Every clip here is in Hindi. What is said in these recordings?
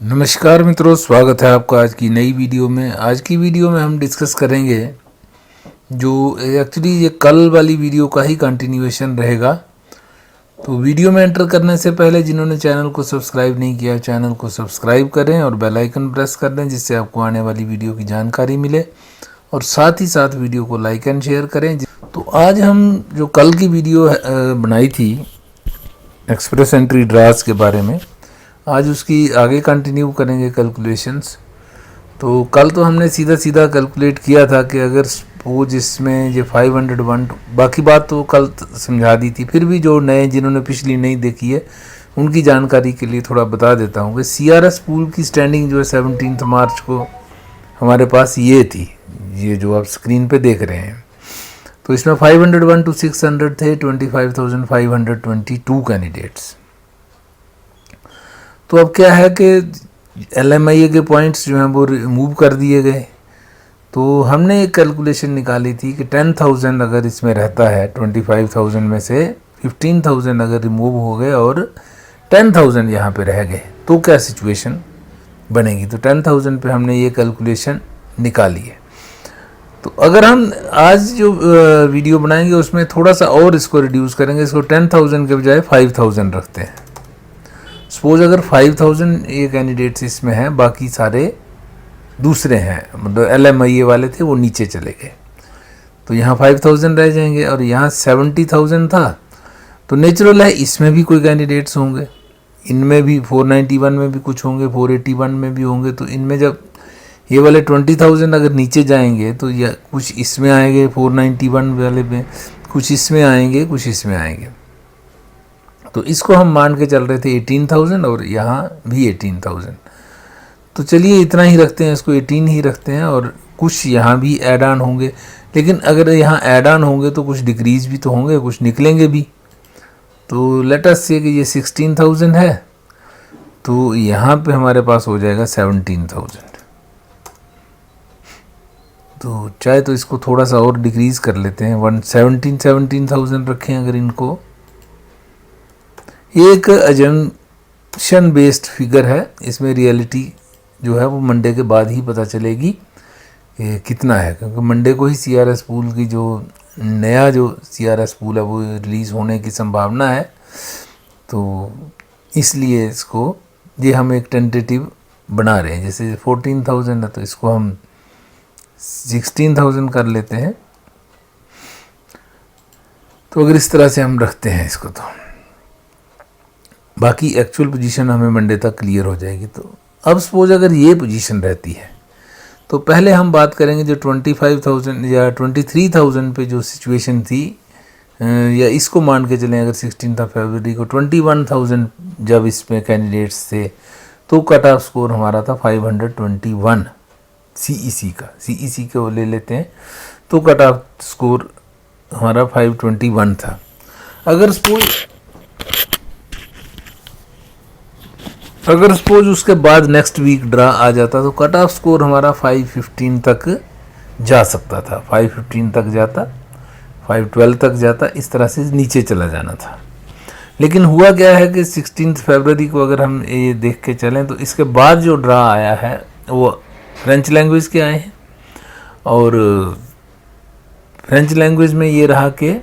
नमस्कार मित्रों, स्वागत है आपका आज की नई वीडियो में। आज की वीडियो में हम डिस्कस करेंगे जो एक्चुअली ये कल वाली वीडियो का ही कंटिन्यूएशन रहेगा। तो वीडियो में एंटर करने से पहले जिन्होंने चैनल को सब्सक्राइब नहीं किया, चैनल को सब्सक्राइब करें और बेल आइकन प्रेस कर दें, जिससे आपको आने वाली वीडियो की जानकारी मिले, और साथ ही साथ वीडियो को लाइक एंड शेयर करें। तो आज हम जो कल की वीडियो बनाई थी एक्सप्रेस एंट्री ड्रास के बारे में, आज उसकी आगे कंटिन्यू करेंगे कैलकुलेशंस। तो कल तो हमने सीधा सीधा कैलकुलेट किया था कि अगर सपोज इसमें ये 501, बाकी बात तो कल समझा दी थी, फिर भी जो नए जिन्होंने पिछली नहीं देखी है उनकी जानकारी के लिए थोड़ा बता देता हूँ कि CRS पूल की स्टैंडिंग जो है 17 मार्च को हमारे पास ये थी, ये जो आप स्क्रीन पे देख रहे हैं। तो इसमें 501 to 600 थे, 25,522 कैंडिडेट्स। तो अब क्या है कि LMIA के पॉइंट्स जो हैं वो रिमूव कर दिए गए। तो हमने एक कैलकुलेशन निकाली थी कि 10,000 अगर इसमें रहता है, 25,000 में से 15,000 अगर रिमूव हो गए और 10,000 यहाँ पे रह गए तो क्या सिचुएशन बनेगी। तो 10,000 पे हमने ये कैलकुलेशन निकाली है। तो अगर हम आज जो वीडियो बनाएंगे उसमें थोड़ा सा और इसको रिड्यूस करेंगे, इसको 10,000 के बजाय 5,000 रखते हैं। सपोज अगर 5,000 ये कैंडिडेट्स इसमें हैं, बाकी सारे दूसरे हैं, मतलब LMIA वाले थे वो नीचे चले गए, तो यहाँ 5,000 रह जाएंगे। और यहाँ 70,000 था, तो नेचुरल है इसमें भी कोई कैंडिडेट्स होंगे, इनमें भी 491 में भी कुछ होंगे, 481 में भी होंगे। तो इनमें जब ये वाले 20,000 अगर नीचे जाएंगे तो या कुछ इसमें आएंगे 491 वाले में, कुछ इसमें आएंगे, कुछ इसमें आएंगे। तो इसको हम मान के चल रहे थे 18,000 और यहाँ भी 18,000। तो चलिए इतना ही रखते हैं, इसको 18 ही रखते हैं। और कुछ यहाँ भी ऐड ऑन होंगे, लेकिन अगर यहाँ ऐड ऑन होंगे तो कुछ डिक्रीज भी तो होंगे, कुछ निकलेंगे भी। तो लेट अस से कि ये 16,000 है, तो यहाँ पे हमारे पास हो जाएगा 17,000। तो चाहे तो इसको थोड़ा सा और डिक्रीज कर लेते हैं, 17,000 रखें अगर इनको। ये एक अजम्पशन बेस्ड फिगर है, इसमें रियलिटी जो है वो मंडे के बाद ही पता चलेगी कि कितना है, क्योंकि मंडे को ही CRS पूल की जो नया जो CRS पूल है वो रिलीज़ होने की संभावना है। तो इसलिए इसको ये हम एक टेंटेटिव बना रहे हैं। जैसे 14,000 है तो इसको हम 16,000 कर लेते हैं। तो अगर इस तरह से हम रखते हैं इसको, तो बाकी एक्चुअल पोजीशन हमें मंडे तक क्लियर हो जाएगी। तो अब सपोज अगर ये पोजीशन रहती है, तो पहले हम बात करेंगे जो 25,000 या 23,000 पे जो सिचुएशन थी, या इसको मान के चलें अगर 16 फरवरी को 21,000 जब इसमें कैंडिडेट्स थे, तो कट ऑफ स्कोर हमारा था 521 CEC का। CEC को ले लेते हैं, तो कट ऑफ स्कोर हमारा 521 था। अगर सपोज उसके बाद नेक्स्ट वीक ड्रा आ जाता तो कट ऑफ स्कोर हमारा 515 तक जा सकता था, 515 तक जाता, 512 तक जाता, इस तरह से नीचे चला जाना था। लेकिन हुआ क्या है कि 16 फरवरी को अगर हम ये देख के चलें, तो इसके बाद जो ड्रा आया है वो फ्रेंच लैंग्वेज के आए हैं। और फ्रेंच लैंग्वेज में ये रहा कि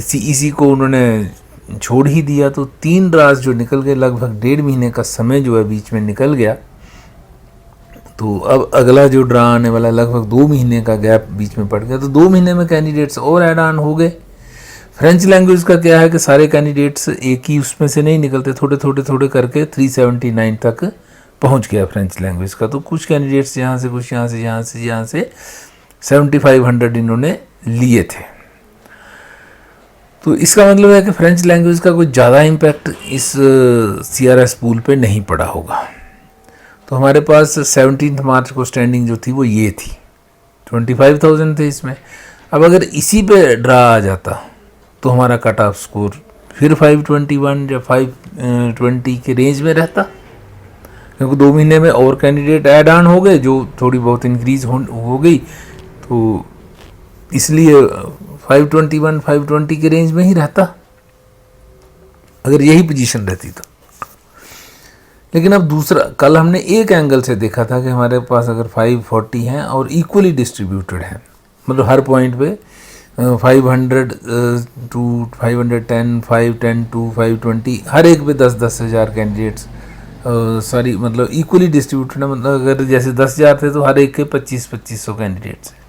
CEC को उन्होंने छोड़ ही दिया। तो 3 ड्रास जो निकल गए, लगभग 1.5 महीने का समय जो है बीच में निकल गया। तो अब अगला जो ड्रा आने वाला लगभग 2 महीने का गैप बीच में पड़ गया। तो 2 महीने में कैंडिडेट्स और ऐड ऑन हो गए। फ्रेंच लैंग्वेज का क्या है कि सारे कैंडिडेट्स एक ही उसमें से नहीं निकलते, थोड़े करके 379 तक पहुंच गया फ्रेंच लैंग्वेज का। तो कुछ कैंडिडेट्स यहाँ से, कुछ यहाँ से 7,500 इन्होंने लिए थे। तो इसका मतलब है कि फ्रेंच लैंग्वेज का कोई ज़्यादा इम्पैक्ट इस CRS पूल पे नहीं पड़ा होगा। तो हमारे पास 17 मार्च को स्टैंडिंग जो थी वो ये थी, 25,000 थे इसमें। अब अगर इसी पे ड्रा आ जाता तो हमारा कट ऑफ स्कोर फिर 521 या 520 के रेंज में रहता, क्योंकि 2 महीने में और कैंडिडेट ऐड ऑन हो गए, जो थोड़ी बहुत इंक्रीज हो गई। तो इसलिए 521 520 के रेंज में ही रहता अगर यही पोजीशन रहती। तो लेकिन अब दूसरा, कल हमने एक एंगल से देखा था कि हमारे पास अगर 540 हैं और इक्वली डिस्ट्रीब्यूटेड हैं, मतलब हर पॉइंट पे 500 टू 510, 510 टू 520, हर एक पे 10-10 हज़ार कैंडिडेट्स, सॉरी मतलब इक्वली डिस्ट्रीब्यूटेड है, मतलब अगर जैसे 10,000 थे तो हर एक के 2500 कैंडिडेट्स हैं।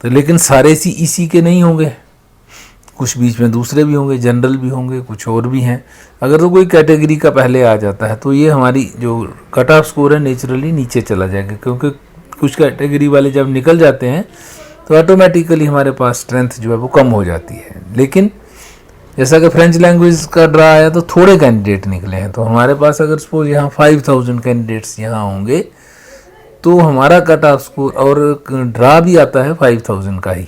तो लेकिन सारे CEC के नहीं होंगे, कुछ बीच में दूसरे भी होंगे, जनरल भी होंगे, कुछ और भी हैं। अगर तो कोई कैटेगरी का पहले आ जाता है तो ये हमारी जो कट ऑफ स्कोर है नेचुरली नीचे चला जाएगा, क्योंकि कुछ कैटेगरी वाले जब निकल जाते हैं तो ऑटोमेटिकली हमारे पास स्ट्रेंथ जो है वो कम हो जाती है। लेकिन जैसा कि फ्रेंच लैंग्वेज का ड्रा आया तो थोड़े कैंडिडेट निकले हैं, तो हमारे पास अगर सपोज यहाँ 5000 कैंडिडेट्स यहाँ होंगे तो हमारा कट ऑफ स्कोर, और ड्रा भी आता है 5000 का ही,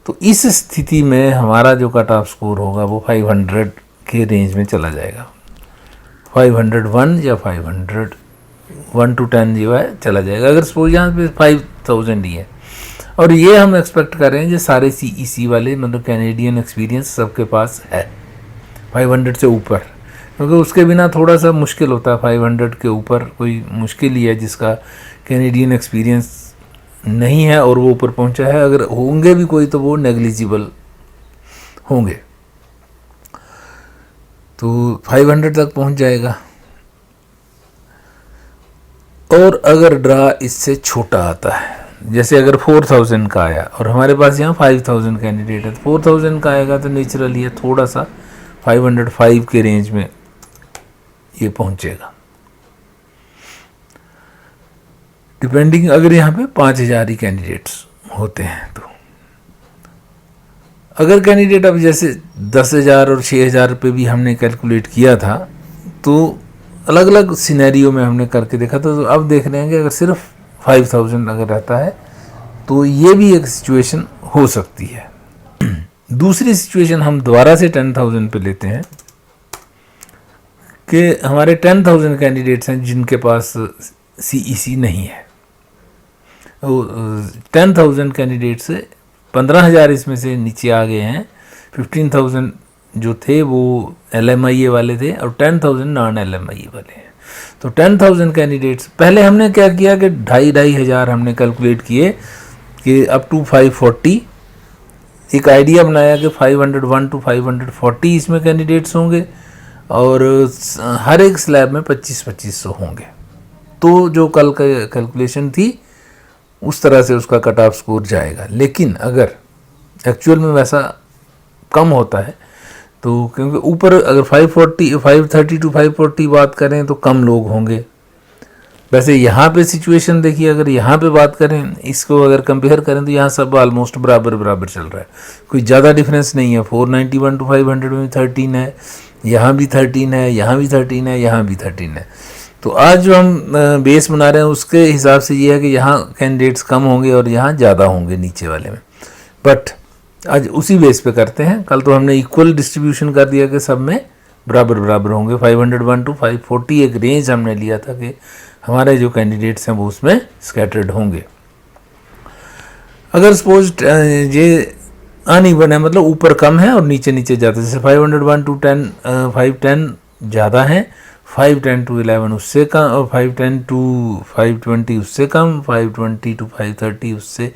तो इस स्थिति में हमारा जो कट ऑफ स्कोर होगा वो 500 के रेंज में चला जाएगा। 501 या 501 to 10 जो है चला जाएगा, अगर सपोज यहाँ पे 5000 ही है। और ये हम एक्सपेक्ट कर रहे हैं जो सारे CEC वाले, मतलब कैनेडियन एक्सपीरियंस सबके पास है 500 से ऊपर, क्योंकि उसके बिना थोड़ा सा मुश्किल होता है। 500 के ऊपर कोई मुश्किल ही है जिसका कैनेडियन एक्सपीरियंस नहीं है और वो ऊपर पहुंचा है। अगर होंगे भी कोई तो वो नेग्लिजिबल होंगे, तो 500 तक पहुंच जाएगा। और अगर ड्रा इससे छोटा आता है, जैसे अगर 4000 का आया और हमारे पास यहाँ 5000 कैंडिडेट है, तो 4000 का आएगा तो नेचुरली ये थोड़ा सा 505 के रेंज में ये पहुंचेगा, डिपेंडिंग अगर यहाँ पे 5000 ही कैंडिडेट्स होते हैं तो। अगर कैंडिडेट अब जैसे 10,000 और 6,000 पे भी हमने कैलकुलेट किया था, तो अलग अलग सिनेरियो में हमने करके देखा था, तो अब देख रहे हैं कि अगर सिर्फ 5000 अगर रहता है तो ये भी एक सिचुएशन हो सकती है। दूसरी सिचुएशन हम दोबारा से 10,000 पे लेते हैं कि हमारे 10,000 कैंडिडेट्स हैं जिनके पास CEC नहीं है। 10,000 कैंडिडेट से 15,000 इसमें से नीचे आ गए हैं, 15,000 जो थे वो LMIA वाले थे और 10,000 नॉन LMIA वाले हैं। तो 10,000 कैंडिडेट्स, पहले हमने क्या किया कि 2,500 हज़ार हमने कैलकुलेट किए कि अप टू 540, एक आइडिया बनाया कि 501 to 540 इसमें कैंडिडेट्स होंगे और हर एक स्लैब में 2500 होंगे। तो जो कल का कैलकुलेशन थी उस तरह से उसका कट ऑफ स्कोर जाएगा। लेकिन अगर एक्चुअल में वैसा कम होता है तो, क्योंकि ऊपर अगर 530 to 540 बात करें तो कम लोग होंगे। वैसे यहाँ पे सिचुएशन देखिए, अगर यहाँ पे बात करें, इसको अगर कंपेयर करें तो यहाँ सब ऑलमोस्ट बराबर चल रहा है, कोई ज़्यादा डिफरेंस नहीं है। 491 to 500 में 13 है, यहाँ भी 13 है, यहाँ भी 13 है, यहाँ भी 13 है। तो आज जो हम बेस बना रहे हैं उसके हिसाब से ये है कि यहाँ कैंडिडेट्स कम होंगे और यहाँ ज़्यादा होंगे नीचे वाले में, बट आज उसी बेस पे करते हैं। कल तो हमने इक्वल डिस्ट्रीब्यूशन कर दिया कि सब में बराबर होंगे। 501 to 540 एक रेंज हमने लिया था कि हमारे जो कैंडिडेट्स हैं वो उसमें स्कैटर्ड होंगे। अगर सपोज ये अनइवन है, मतलब ऊपर कम है और नीचे ज़्यादा, जैसे 501 to 510 ज़्यादा हैं, 510 to 11 उससे कम, और 510 to 520 उससे कम, 520 to 530 उससे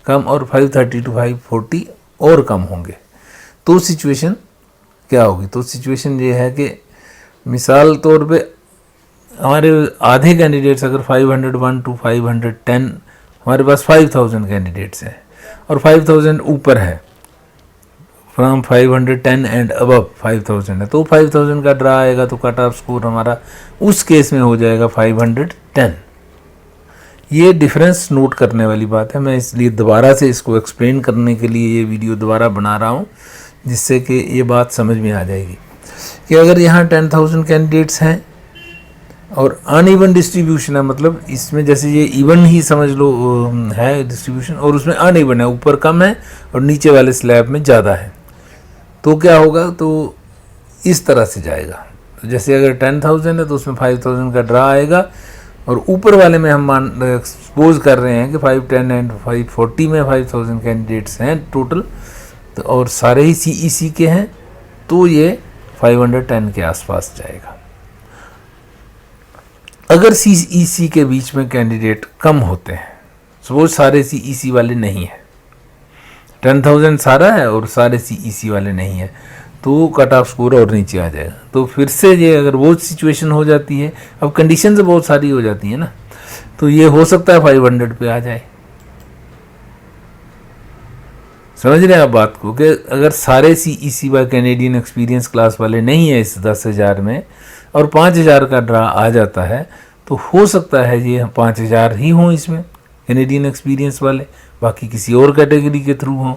कम, और 530 to 540 और कम होंगे। तो सिचुएशन क्या होगी? तो सिचुएशन ये है कि मिसाल तौर पे हमारे आधे कैंडिडेट्स अगर 501 to 510, हमारे पास 5000 कैंडिडेट्स हैं और 5000 ऊपर है, फ्रॉम 510 एंड अबव 5000 है, तो 5000 का ड्रा आएगा तो कट ऑफ स्कोर हमारा उस केस में हो जाएगा 510। ये डिफरेंस नोट करने वाली बात है, मैं इसलिए दोबारा से इसको एक्सप्लेन करने के लिए ये वीडियो दोबारा बना रहा हूँ, जिससे कि ये बात समझ में आ जाएगी कि अगर यहाँ 10,000 कैंडिडेट्स हैं और अनइवन डिस्ट्रीब्यूशन है, मतलब इसमें जैसे ये इवन ही समझ लो है डिस्ट्रीब्यूशन, और उसमें अनइवन है, ऊपर कम है और नीचे वाले स्लैब में ज़्यादा है, तो क्या होगा? तो इस तरह से जाएगा। तो जैसे अगर 10,000 है तो उसमें 5,000 का ड्रा आएगा, और ऊपर वाले में हम सपोज कर रहे हैं कि 510 एंड 540 में 5,000 कैंडिडेट्स हैं टोटल, तो और सारे ही CEC के हैं, तो ये 510 के आसपास जाएगा। अगर CEC के बीच में कैंडिडेट कम होते हैं, सपोज सारे CEC वाले नहीं है, 10,000 सारा है और सारे CEC वाले नहीं है, तो कट ऑफ स्कोर और नीचे आ जाएगा। तो फिर से ये अगर वो सिचुएशन हो जाती है, अब कंडीशन तो बहुत सारी हो जाती है ना, तो ये हो सकता है 500 पे आ जाए। समझ रहे हैं आप बात को, कि अगर सारे CEC व कैनेडियन एक्सपीरियंस क्लास वाले नहीं है इस 10,000 में और 5,000 का ड्रा आ जाता है, तो हो सकता है ये 5,000 ही हों इसमें कैनेडियन एक्सपीरियंस वाले, बाकी किसी और कैटेगरी के थ्रू हों,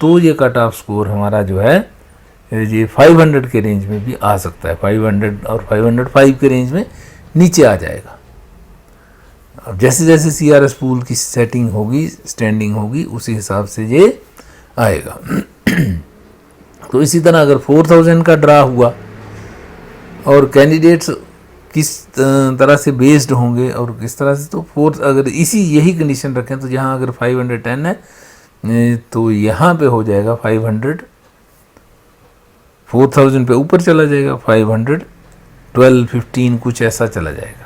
तो ये कट ऑफ स्कोर हमारा जो है ये 500 के रेंज में भी आ सकता है, 500 और 505 के रेंज में नीचे आ जाएगा। अब जैसे जैसे CRS पूल की सेटिंग होगी, स्टैंडिंग होगी, उसी हिसाब से ये आएगा। तो इसी तरह अगर 4,000 का ड्रा हुआ और कैंडिडेट्स किस तरह से बेस्ड होंगे और किस तरह से, तो अगर इसी यही कंडीशन रखें तो यहाँ अगर 510 है तो यहाँ पे हो जाएगा 500, 4,000 पे ऊपर चला जाएगा, 512, 15 कुछ ऐसा चला जाएगा।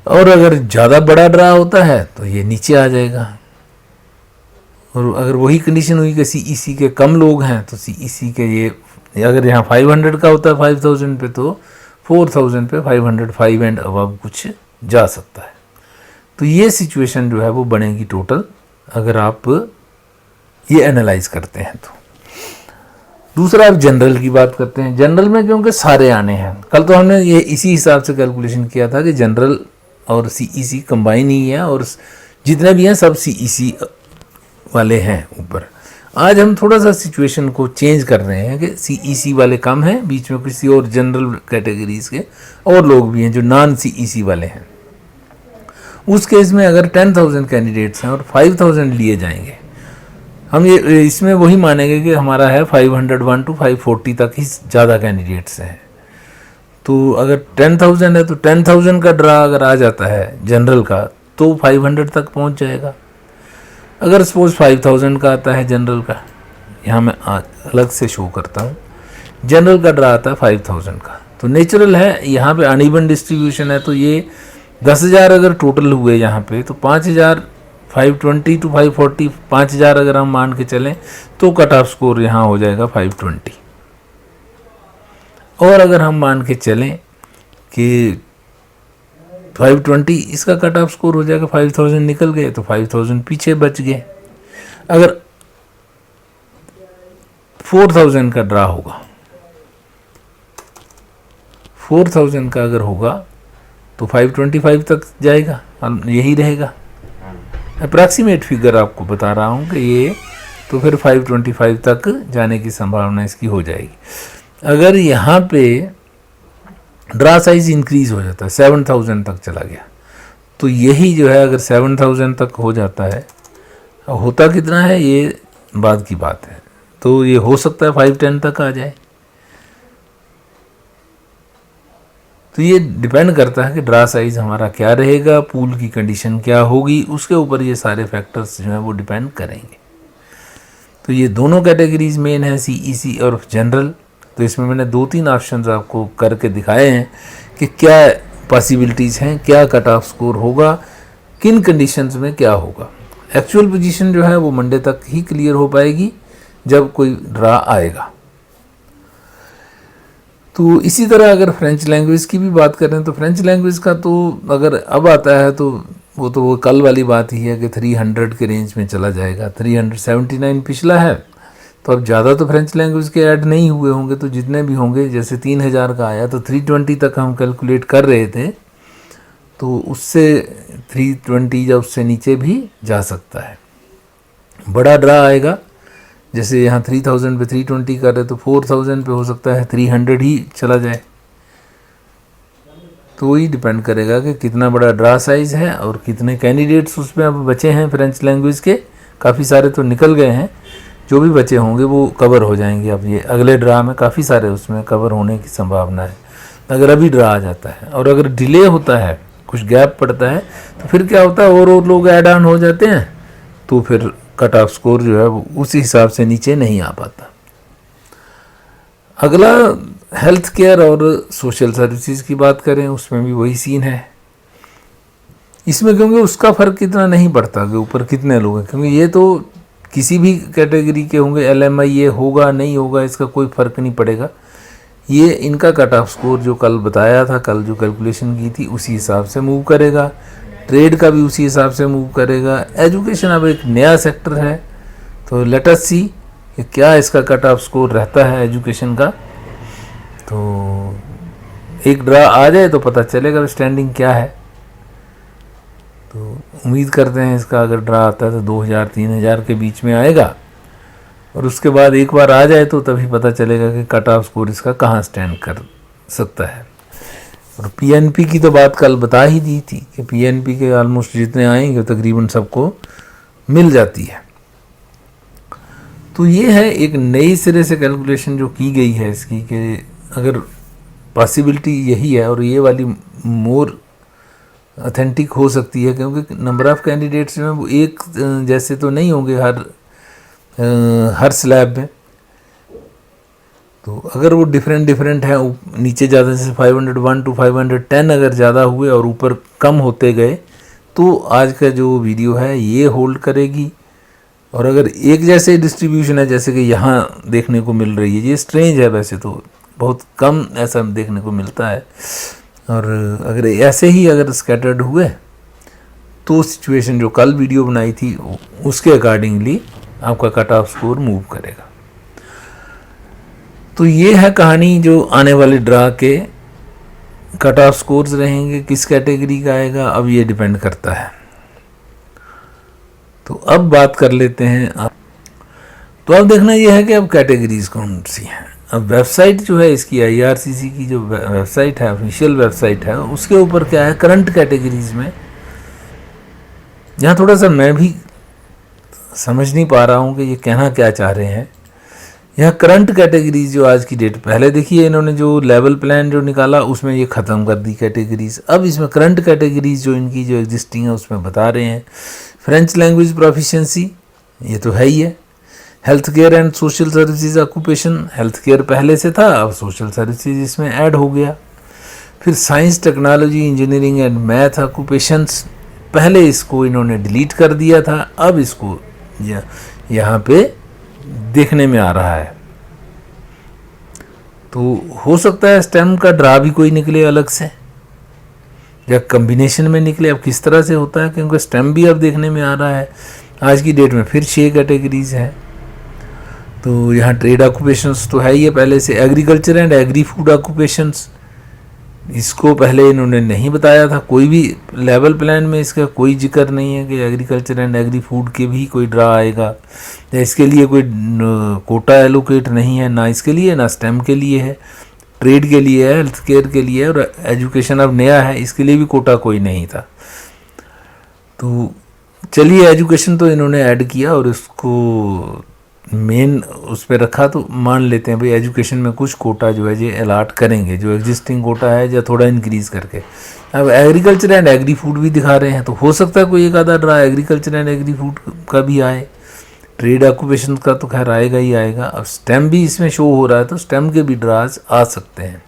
और अगर ज़्यादा बड़ा ड्रा होता है तो ये नीचे आ जाएगा। और अगर वही कंडीशन हुई कि CEC के कम लोग हैं तो CEC के ये अगर यहाँ 500 का होता है 5,000 पे, तो 4,000 पे 505 एंड अबव कुछ जा सकता है। तो ये सिचुएशन जो है वो बनेगी टोटल, अगर आप ये एनालाइज करते हैं तो। दूसरा आप जनरल की बात करते हैं। जनरल में क्योंकि सारे आने हैं, कल तो हमने ये इसी हिसाब से कैलकुलेशन किया था कि जनरल और CEC कंबाइन ही है और जितने भी हैं सब CEC वाले हैं ऊपर। आज हम थोड़ा सा सिचुएशन को चेंज कर रहे हैं कि CEC वाले कम हैं, बीच में किसी और जनरल कैटेगरीज के और लोग भी हैं जो नॉन CEC वाले हैं। उस केस में अगर 10,000 कैंडिडेट्स हैं और 5,000 लिए जाएंगे, हम ये इसमें वही मानेंगे कि हमारा है 501 to 540 तक ही ज़्यादा कैंडिडेट्स हैं। तो अगर 10,000 है तो 10,000 का ड्रा अगर आ जाता है जनरल का तो 500 तक पहुंच जाएगा। अगर सपोज 5,000 का आता है जनरल का, यहाँ मैं अलग से शो करता हूँ, जनरल का ड्रा आता है 5,000 का, तो नेचुरल है यहाँ पे अनइवन डिस्ट्रीब्यूशन है, तो ये 10,000 अगर टोटल हुए यहाँ पे तो 5,000, 520 to 540, 5,000 अगर हम मान के चलें तो कट ऑफ स्कोर यहाँ हो जाएगा 520। और अगर हम मान के चलें कि 520 इसका कट ऑफ स्कोर हो जाएगा, 5,000 निकल गए तो 5,000 पीछे बच गए। अगर 4,000 का ड्रा होगा, 4,000 का अगर होगा तो 525 तक जाएगा, यही रहेगा। अप्रॉक्सीमेट फिगर आपको बता रहा हूँ कि ये, तो फिर 525 तक जाने की संभावना इसकी हो जाएगी। अगर यहाँ पे ड्रा साइज इंक्रीज हो जाता है, 7,000 तक चला गया, तो यही जो है अगर 7,000 तक हो जाता है, होता कितना है ये बाद की बात है, तो ये हो सकता है 510 तक आ जाए। तो ये डिपेंड करता है कि ड्रा साइज हमारा क्या रहेगा, पूल की कंडीशन क्या होगी, उसके ऊपर ये सारे फैक्टर्स जो हैं वो डिपेंड करेंगे। तो ये दोनों कैटेगरीज मेन है, CEC और जनरल। तो इसमें मैंने 2-3 ऑप्शंस आपको करके दिखाए हैं कि क्या पॉसिबिलिटीज़ हैं, क्या कट ऑफ स्कोर होगा, किन कंडीशंस में क्या होगा। एक्चुअल पोजीशन जो है वो मंडे तक ही क्लियर हो पाएगी जब कोई ड्रा आएगा। तो इसी तरह अगर फ्रेंच लैंग्वेज की भी बात करें तो फ्रेंच लैंग्वेज का तो अगर अब आता है तो वो कल वाली बात ही है कि 300 के रेंज में चला जाएगा। 379 पिछला है, तो अब ज़्यादा तो फ्रेंच लैंग्वेज के ऐड नहीं हुए होंगे, तो जितने भी होंगे, जैसे 3,000 का आया तो 320 तक हम कैलकुलेट कर रहे थे, तो उससे 320 या उससे नीचे भी जा सकता है। बड़ा ड्रा आएगा, जैसे यहाँ 3,000 पे 320 कर रहे तो 4,000 पे हो सकता है 300 ही चला जाए। तो वही डिपेंड करेगा कि कितना बड़ा ड्रा साइज है और कितने कैंडिडेट्स उसमें अब बचे हैं फ्रेंच लैंग्वेज के। काफ़ी सारे तो निकल गए हैं, जो भी बचे होंगे वो कवर हो जाएंगे। अब ये अगले ड्रा में काफ़ी सारे उसमें कवर होने की संभावना है, अगर अभी ड्रा आ जाता है। और अगर डिले होता है, कुछ गैप पड़ता है, तो फिर क्या होता है और लोग ऐड ऑन हो जाते हैं, तो फिर कट ऑफ स्कोर जो है वो उस हिसाब से नीचे नहीं आ पाता। अगला हेल्थ केयर और सोशल सर्विसेज की बात करें, उसमें भी वही सीन है। इसमें क्योंकि उसका फ़र्क इतना नहीं पड़ता कि ऊपर कितने लोग हैं, क्योंकि ये तो किसी भी कैटेगरी के होंगे, LMI ये होगा नहीं होगा इसका कोई फ़र्क नहीं पड़ेगा। ये इनका कट ऑफ स्कोर जो कल बताया था, कल जो कैलकुलेशन की थी उसी हिसाब से मूव करेगा। ट्रेड का भी उसी हिसाब से मूव करेगा। एजुकेशन अब एक नया सेक्टर है, तो लेट अस सी कि क्या इसका कट ऑफ स्कोर रहता है एजुकेशन का। तो एक ड्रा आ जाए तो पता चलेगा स्टैंडिंग क्या है। तो उम्मीद करते हैं इसका अगर ड्रा आता है तो 2000-3000 के बीच में आएगा, और उसके बाद एक बार आ जाए तो तभी पता चलेगा कि कट ऑफ स्कोर इसका कहाँ स्टैंड कर सकता है। और PNP की तो बात कल बता ही दी थी कि PNP के ऑलमोस्ट जितने आएंगे तकरीबन सबको मिल जाती है। तो ये है एक नई सिरे से कैलकुलेशन जो की गई है इसकी, कि अगर पॉसिबिलिटी यही है, और ये वाली मोर ऑथेंटिक हो सकती है, क्योंकि नंबर ऑफ़ कैंडिडेट्स में वो एक जैसे तो नहीं होंगे हर स्लैब में। तो अगर वो डिफरेंट है, नीचे ज़्यादा जैसे 501 to 510 अगर ज़्यादा हुए और ऊपर कम होते गए, तो आज का जो वीडियो है ये होल्ड करेगी। और अगर एक जैसे डिस्ट्रीब्यूशन है जैसे कि यहाँ देखने को मिल रही है, ये स्ट्रेंज है, वैसे तो बहुत कम ऐसा देखने को मिलता है। और अगर ऐसे ही अगर स्कैटर्ड हुए तो सिचुएशन जो कल वीडियो बनाई थी उसके अकॉर्डिंगली आपका कट ऑफ स्कोर मूव करेगा। तो ये है कहानी जो आने वाले ड्रा के कट ऑफ स्कोर्स रहेंगे, किस कैटेगरी का आएगा अब ये डिपेंड करता है। तो अब बात कर लेते हैं तो अब देखना ये है कि अब कैटेगरीज कौन सी हैं। अब वेबसाइट जो है इसकी IRCC की जो वेबसाइट है, ऑफिशियल वेबसाइट है, उसके ऊपर क्या है करंट कैटेगरीज में, यहाँ थोड़ा सा मैं भी समझ नहीं पा रहा हूँ कि ये कहना क्या चाह रहे हैं। यहाँ करंट कैटेगरीज जो आज की डेट, पहले देखिए इन्होंने जो लेवल प्लान जो निकाला उसमें ये ख़त्म कर दी कैटेगरीज। अब इसमें करंट कैटेगरीज जो इनकी जो एग्जिस्टिंग है उसमें बता रहे हैं। फ्रेंच लैंग्वेज प्रोफिशिएंसी ये तो है ही है। Health care and social services occupation, health care पहले से था, अब सोशल सर्विसेज इसमें ऐड हो गया। फिर science technology engineering and math occupations, पहले इसको इन्होंने डिलीट कर दिया था, अब इसको यहाँ पे देखने में आ रहा है। तो हो सकता है स्टेम का ड्रा भी कोई निकले अलग से, या कम्बिनेशन में निकले। अब किस तरह से होता है, क्योंकि स्टेम भी अब देखने में आ रहा है। आज की डेट में फिर 6 कैटेगरीज हैं। तो यहाँ ट्रेड ऑक्यूपेशंस तो है ही है पहले से। Agriculture and agri food occupations, इसको पहले इन्होंने नहीं बताया था, कोई भी लेवल प्लान में इसका कोई जिक्र नहीं है कि एग्रीकल्चर एंड एग्री फूड के भी कोई ड्रा आएगा, या इसके लिए कोई कोटा एलोकेट नहीं है, ना इसके लिए ना स्टेम के लिए है। ट्रेड के लिए है, हेल्थ केयर के लिए है, और एजुकेशन अब नया है, इसके लिए भी कोटा कोई नहीं था। तो चलिए एजुकेशन तो इन्होंने ऐड किया और इसको मेन उस पर रखा, तो मान लेते हैं भाई एजुकेशन में कुछ कोटा जो है ये अलाट करेंगे, जो एग्जिस्टिंग कोटा है या थोड़ा इंक्रीज करके। अब एग्रीकल्चर एंड एग्री फूड भी दिखा रहे हैं, तो हो सकता है कोई एक आधा draw agriculture and agri food का भी आए। ट्रेड ऑक्यूपेशन का तो खैर आएगा ही आएगा। अब स्टेम भी इसमें शो हो रहा है, तो स्टेम के भी ड्राज आ सकते हैं।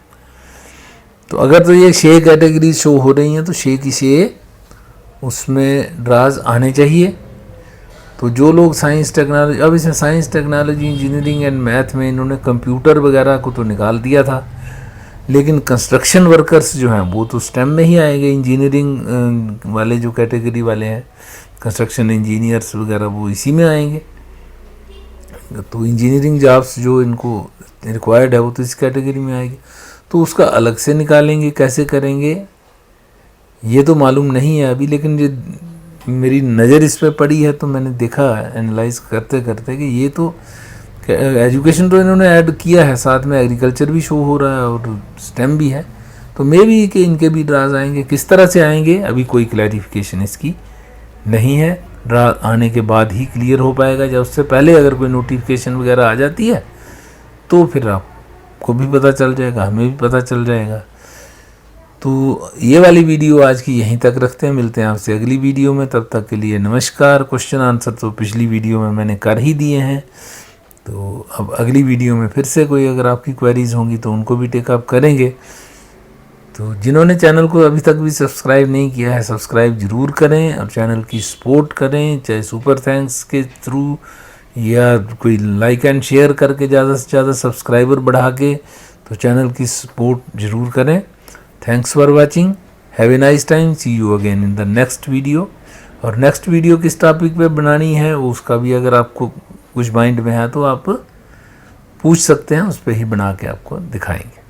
तो अगर तो ये 6 कैटेगरी शो हो रही हैं तो 6 की 6 उसमें ड्राज आने चाहिए। तो जो लोग साइंस टेक्नोलॉजी, अब इसमें science technology engineering and math में इन्होंने कंप्यूटर वगैरह को तो निकाल दिया था, लेकिन कंस्ट्रक्शन वर्कर्स जो हैं वो तो स्टेम में ही आएंगे। इंजीनियरिंग वाले जो कैटेगरी वाले हैं, कंस्ट्रक्शन इंजीनियर्स वगैरह, वो इसी में आएंगे। तो इंजीनियरिंग जॉब्स जो इनको रिक्वायर्ड है वो तो इस कैटेगरी में आएगी। तो उसका अलग से निकालेंगे, कैसे करेंगे ये तो मालूम नहीं है अभी, लेकिन ये मेरी नज़र इस पर पड़ी है तो मैंने देखा एनालाइज करते करते कि ये तो एजुकेशन तो इन्होंने ऐड किया है, साथ में एग्रीकल्चर भी शो हो रहा है और स्टेम भी है। तो मे भी कि इनके भी ड्राज आएंगे, किस तरह से आएंगे अभी कोई क्लैरिफिकेशन इसकी नहीं है। ड्रा आने के बाद ही क्लियर हो पाएगा, या उससे पहले अगर कोई नोटिफिकेशन वगैरह आ जाती है तो फिर आपको भी पता चल जाएगा, हमें भी पता चल जाएगा। तो ये वाली वीडियो आज की यहीं तक रखते हैं, मिलते हैं आपसे अगली वीडियो में। तब तक के लिए नमस्कार। क्वेश्चन आंसर तो पिछली वीडियो में मैंने कर ही दिए हैं, तो अब अगली वीडियो में फिर से कोई अगर आपकी क्वेरीज होंगी तो उनको भी टेकअप करेंगे। तो जिन्होंने चैनल को अभी तक भी सब्सक्राइब नहीं किया है, सब्सक्राइब ज़रूर करें और चैनल की सपोर्ट करें, चाहे सुपर थैंक्स के थ्रू या कोई लाइक एंड शेयर करके ज़्यादा से ज़्यादा सब्सक्राइबर बढ़ा के, तो चैनल की सपोर्ट ज़रूर करें। Thanks for watching, have a nice time, see you again in the next video. और नेक्स्ट वीडियो किस टॉपिक पे बनानी है उसका भी अगर आपको कुछ माइंड में है तो आप पूछ सकते हैं, उस पर ही बना के आपको दिखाएंगे।